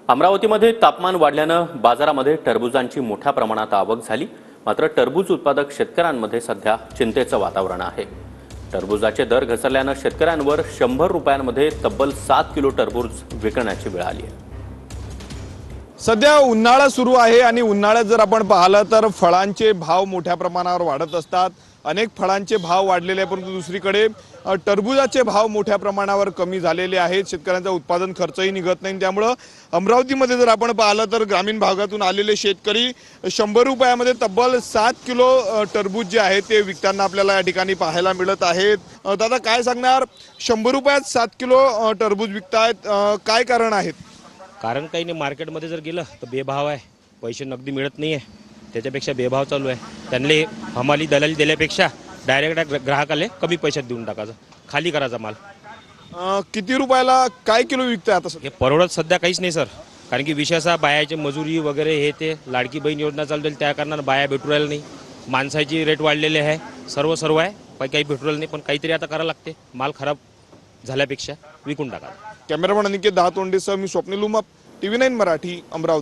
अमरावतीमध्ये तापमान वाढल्यानं बाजारामध्ये टरबुजांची मोठ्या प्रमाणात आवक झाली। मात्र टरबूज उत्पादक शेतकऱ्यांमध्ये सध्या चिंतेचं वातावरण आहे। टरबुजाचे दर घसरल्यानं शेतकऱ्यांवर 100 रुपयांमध्ये तब्बल 7 किलो टरबूज विकण्याची वेळ आली आहे। सध्या उन्हाळा सुरू आहे आणि उन्हाळ्यात जर आपण पाहिलं तर फळांचे भाव मोठ्या प्रमाणावर वाढत असतात। अनेक फळांचे भाव वाढलेले आहेत, परंतु दुसरीकडे टरबुजाचे भाव मोठ्या प्रमाणावर कमी झालेले आहेत। शेतकऱ्यांचा उत्पादन खर्चही निघत नाही, त्यामुळे अमरावतीमध्ये जर आपण पाहिलं तर ग्रामीण भागातून आलेले शेतकरी 100 रुपयामध्ये तब्बल 7 किलो टरबूज जे आहे ते विकताना आपल्याला या ठिकाणी पाहायला मिळत आहेत। दादा काय सांगणार, 100 रुपयात 7 किलो टरबूज विकतायत, काय कारण आहेत? कारण काही नाही, मार्केटमध्ये जर गेलं तर बेभाव आहे, पैसे नगदी मिळत नाही आहे, त्याच्यापेक्षा बेभाव चालू आहे। त्यांनी हमाली दलाली दिल्यापेक्षा डायरेक्ट ग्राहकाला कमी पैशात देऊन टाकायचं, खाली करायचा माल। किती रुपयाला काय किलो विकताय आता? हे परवडत सध्या काहीच नाही सर, कारण की विशेष बायाची मजुरी वगैरे हे ते लाडकी बहीण योजना चालू आहे, त्या कारणानं बाया भेटू राहिल्या नाही, माणसाची रेट वाढलेले आहे, सर्व आहे, पण काही भेटू राहिलं नाही। पण काहीतरी आता करावं लागते, माल खराब झाल्यापेक्षा विकून टाका। कॅमेरामन अनिकेत दहातोंडेसह मी स्वप्नील उमाप, TV9 मराठी, अमरावती।